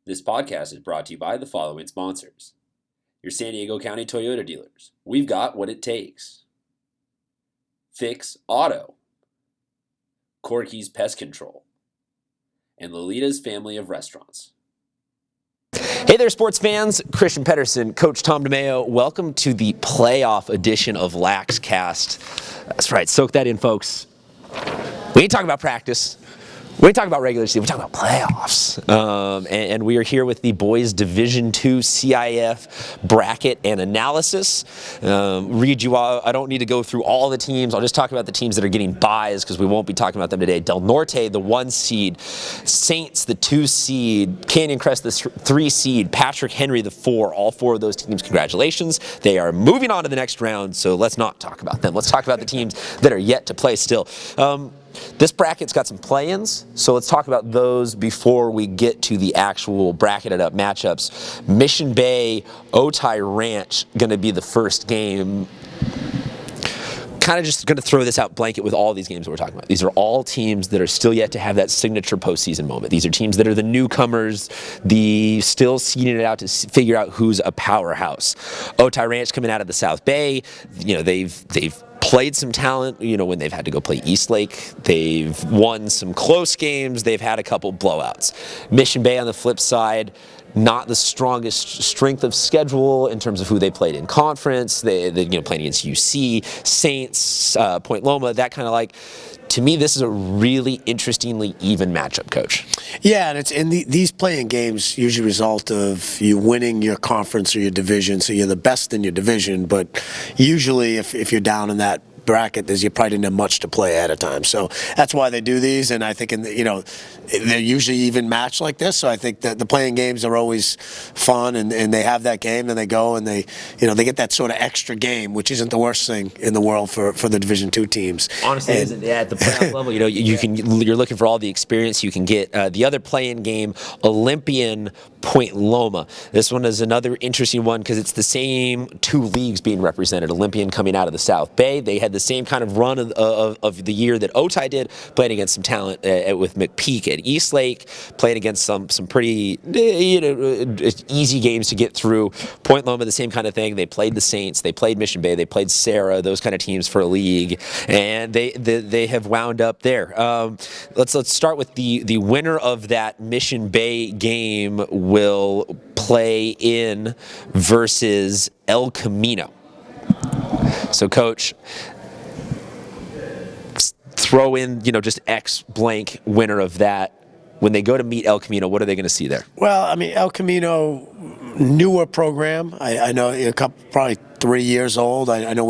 This podcast is brought to you by the following sponsors. Your San Diego County Toyota dealers. We've got what it takes. Fix Auto. Corky's Pest Control. And Lolita's Family of Restaurants. Hey there, sports fans. Christian Pedersen, Coach Tom DeMeo. Welcome to the playoff edition of Laxcast. That's right. Soak that in, folks. We ain't talking about practice. We ain't talking about regular season. We're talking about playoffs. And we are here with the boys Division II CIF bracket and analysis. Read you all. I don't need to go through all the teams. I'll just talk about the teams that are getting byes because we won't be talking about them today. Del Norte, the 1 seed. Saints, the 2 seed. Canyon Crest, the 3 seed. Patrick Henry, the 4. All 4 of those teams, congratulations. They are moving on to the next round, so let's not talk about them. Let's talk about the teams that are yet to play still. This bracket's got some play-ins, so let's talk about those before we get to the actual bracketed up matchups. Mission Bay, Otay Ranch, going to be the first game. Kind of just going to throw this out blanket with all these games that we're talking about. These are all teams that are still yet to have that signature postseason moment. These are teams that are the newcomers, the still seeding it out to figure out who's a powerhouse. Otay Ranch coming out of the South Bay, they've played some talent, when they've had to go play Eastlake. They've won some close games. They've had a couple blowouts. Mission Bay on the flip side, not the strongest strength of schedule in terms of who they played in conference. They're playing against UC, Saints, Point Loma, that kind of like. To me, this is a really interestingly even matchup, Coach. Yeah, and these playing games usually result of you winning your conference or your division, so you're the best in your division. But usually, if you're down in that bracket, you probably didn't have much to play at a time. So that's why they do these, and I think they're usually even matched like this. So I think that the playing games are always fun, and they have that game, and they go and they get that sort of extra game, which isn't the worst thing in the world for the Division II teams. Honestly, isn't. Yeah, at the playoff level, you're looking for all the experience you can get. The other play-in game, Olympian Point Loma. This one is another interesting one because it's the same 2 leagues being represented. Olympian coming out of the South Bay. They had the same kind of run of the year that Otay did, playing against some talent with McPeak at Eastlake, playing against some pretty easy games to get through. Point Loma, the same kind of thing. They played the Saints, they played Mission Bay, they played Sarah, those kind of teams for a league, and they have wound up there. Let's start with the winner of that Mission Bay game will play in versus El Camino. So, Coach, throw in, just X blank winner of that. When they go to meet El Camino, what are they going to see there? Well, I mean, El Camino, newer program. I know probably 3 years old. I know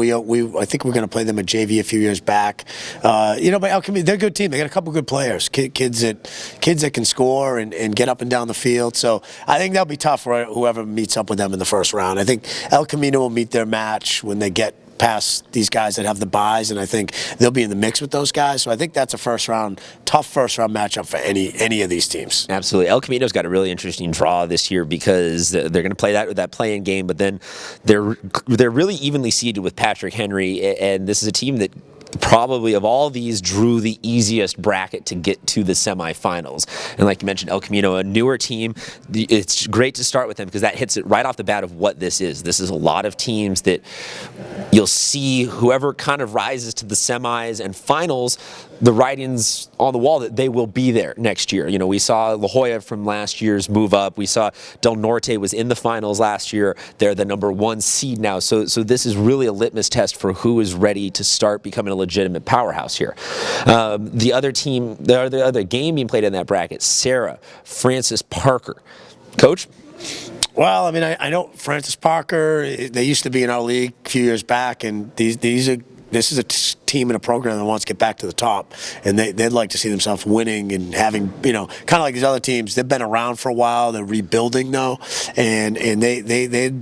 I think we're going to play them at JV a few years back. But El Camino, they're a good team. They got a couple good players, kids that can score and get up and down the field. So I think that'll be tough for whoever meets up with them in the first round. I think El Camino will meet their match when they get past these guys that have the buys, and I think they'll be in the mix with those guys. So I think that's a tough first round matchup for any of these teams. Absolutely. El Camino's got a really interesting draw this year because they're going to play that play-in game, but then they're really evenly seeded with Patrick Henry, and this is a team that probably of all these drew the easiest bracket to get to the semifinals. And like you mentioned, El Camino, a newer team. It's great to start with them because that hits it right off the bat of what this is. This is a lot of teams that you'll see whoever kind of rises to the semis and finals, the writings on the wall that they will be there next year. We saw La Jolla from last year's move up. We saw Del Norte was in the finals last year. They're the number 1 seed now. So this is really a litmus test for who is ready to start becoming a legitimate powerhouse here. The other game being played in that bracket, Sarah, Francis Parker. Coach? Well, I mean, I know Francis Parker. They used to be in our league a few years back, and this is a team and a program that wants to get back to the top, and they'd like to see themselves winning and having, kind of like these other teams. They've been around for a while. They're rebuilding though, and they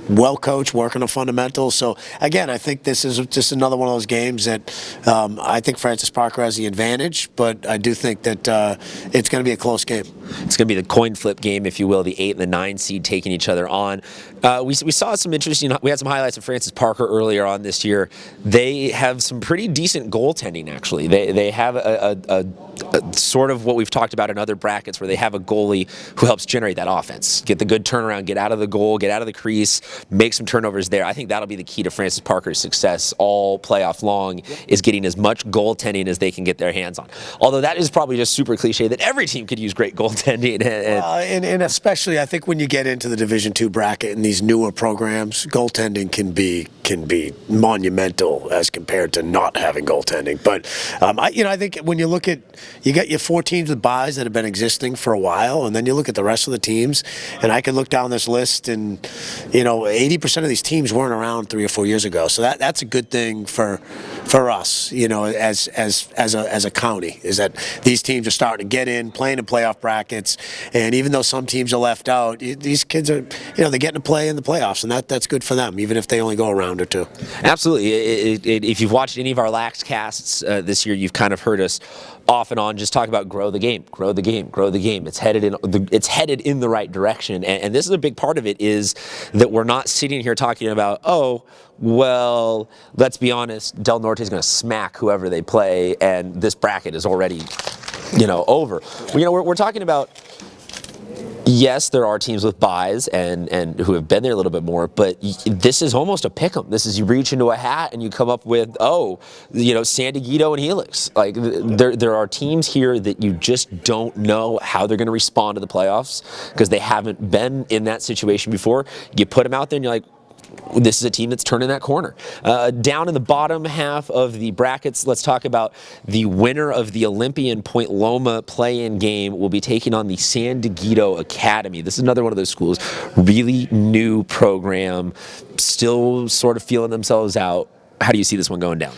well coached, working on fundamentals. So again, I think this is just another one of those games that I think Francis Parker has the advantage, but I do think that it's going to be a close game. It's going to be the coin flip game, if you will, the 8 and the 9 seed taking each other on. We saw some interesting, we had some highlights of Francis Parker earlier on this year. They have some pretty decent goaltending, actually. They have a sort of what we've talked about in other brackets where they have a goalie who helps generate that offense. Get the good turnaround, get out of the goal, get out of the crease, make some turnovers there. I think that'll be the key to Francis Parker's success all playoff long, is getting as much goaltending as they can get their hands on. Although that is probably just super cliche that every team could use great goaltending. And especially, I think when you get into the Division II bracket and these newer programs, goaltending can be monumental as compared to not having goaltending. But I think when you look at, you got your 4 teams with buys that have been existing for a while, and then you look at the rest of the teams, and I can look down this list, and 80% of these teams weren't around 3 or 4 years ago. So that's a good thing for us, as a county, is that these teams are starting to get in, playing in playoff brackets, and even though some teams are left out, these kids are, they're getting to play in the playoffs, and that's good for them, even if they only go a round or two. Absolutely. If you've watched any of our Laxcasts this year, you've kind of heard us off and on just talk about grow the game, grow the game, grow the game. It's headed in the right direction, and this is a big part of it, is that we're not sitting here talking about, well, let's be honest, Del Norte is going to smack whoever they play, and this bracket is already, over. We're talking about, yes, there are teams with buys and who have been there a little bit more, but this is almost a pick 'em. This is, you reach into a hat and you come up with, San Dieguito and Helix. Like, there are teams here that you just don't know how they're going to respond to the playoffs because they haven't been in that situation before. You put them out there and you're like, this is a team that's turning that corner. Down in the bottom half of the brackets, let's talk about the winner of the Olympian Point Loma play-in game will be taking on the San Dieguito Academy. This is another one of those schools, really new program, still sort of feeling themselves out. How do you see this one going down?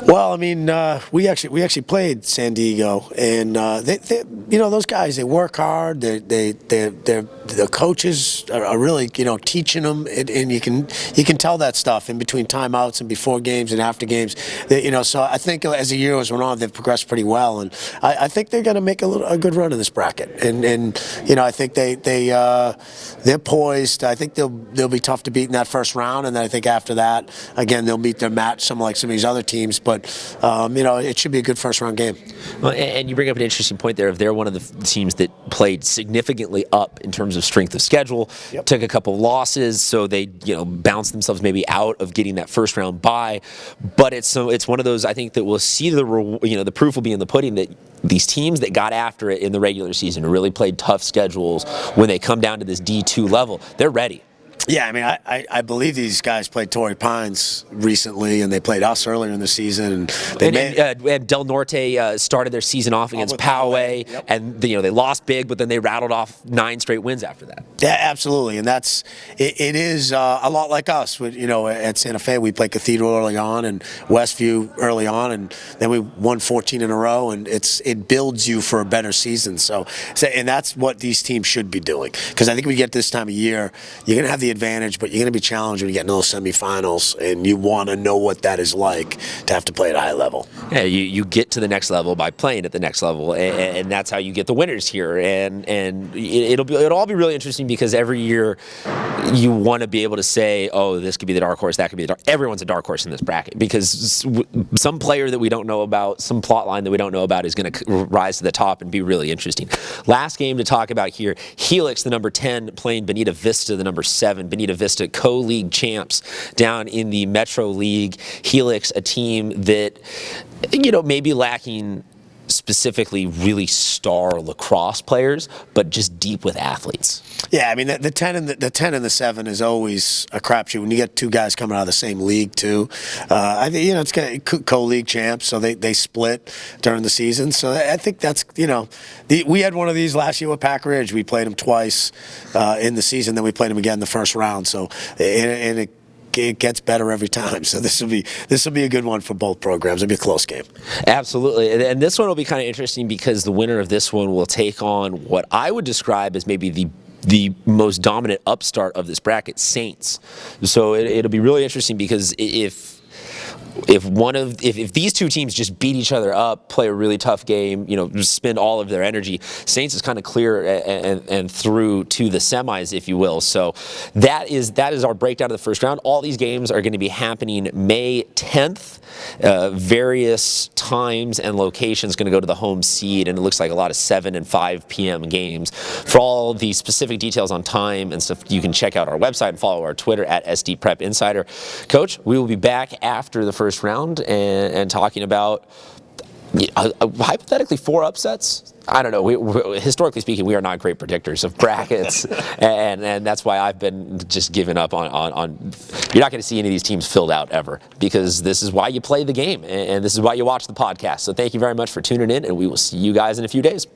Well, I mean, we actually played San Diego, and they those guys, they work hard. The coaches are really teaching them, and you can tell that stuff in between timeouts and before games and after games. So I think as the year has went on, they've progressed pretty well, and I think they're going to make a good run in this bracket. And I think they're poised. I think they'll be tough to beat in that first round, and then I think after that, again, they'll meet their match, some of these other teams. But it should be a good first-round game. Well, and you bring up an interesting point there. If they're one of the teams that played significantly up in terms of strength of schedule, took a couple losses, so they bounced themselves maybe out of getting that first-round bye. But it's one of those, I think, that we'll see the proof will be in the pudding, that these teams that got after it in the regular season, really played tough schedules, when they come down to this D2 level, they're ready. Yeah, I mean, I believe these guys played Torrey Pines recently, and they played us earlier in the season. And Del Norte started their season off against Poway, and they lost big, but then they rattled off 9 straight wins after that. Yeah, absolutely, and it is a lot like us. At Santa Fe, we played Cathedral early on and Westview early on, and then we won 14 in a row, and it builds you for a better season. So and that's what these teams should be doing, because I think we get this time of year, you're going to have the advantage, but you're going to be challenged when you get into those semifinals, and you want to know what that is like to have to play at a high level. Yeah, you get to the next level by playing at the next level, and that's how you get the winners here. And it'll all be really interesting, because every year you want to be able to say, oh, this could be the dark horse, that could be the dark. Everyone's a dark horse in this bracket, because some player that we don't know about, some plot line that we don't know about, is going to rise to the top and be really interesting. Last game to talk about here: Helix, the number 10, playing Bonita Vista, the number 7. Bonita Vista, co-league champs down in the Metro League. Helix, a team that, maybe lacking specifically really star lacrosse players, but just deep with athletes. Yeah, I mean, the 10 and the 7 is always a crapshoot when you get 2 guys coming out of the same league too. I think it's kind of co-league champs, so they split during the season. So I think that's we had one of these last year with Pack Ridge. We played them twice in the season, then we played them again in the first round. So it gets better every time. So this will be a good one for both programs. It'll be a close game. Absolutely. And this one will be kind of interesting, because the winner of this one will take on what I would describe as maybe the most dominant upstart of this bracket, Saints. So it'll be really interesting, because if if these two teams just beat each other up, play a really tough game, just spend all of their energy, Saints is kind of clear and through to the semis, if you will. So that is our breakdown of the first round. All these games are going to be happening May 10th. Various times and locations going to go to the home seed, and it looks like a lot of 7 and 5 p.m. games. For all the specific details on time and stuff, you can check out our website and follow our Twitter at SD Prep Insider. Coach, we will be back after the first round and talking about hypothetically 4 upsets. I don't know. Historically speaking, we are not great predictors of brackets, and that's why I've been just giving up on. You're not going to see any of these teams filled out ever, because this is why you play the game, and this is why you watch the podcast. So thank you very much for tuning in, and we will see you guys in a few days.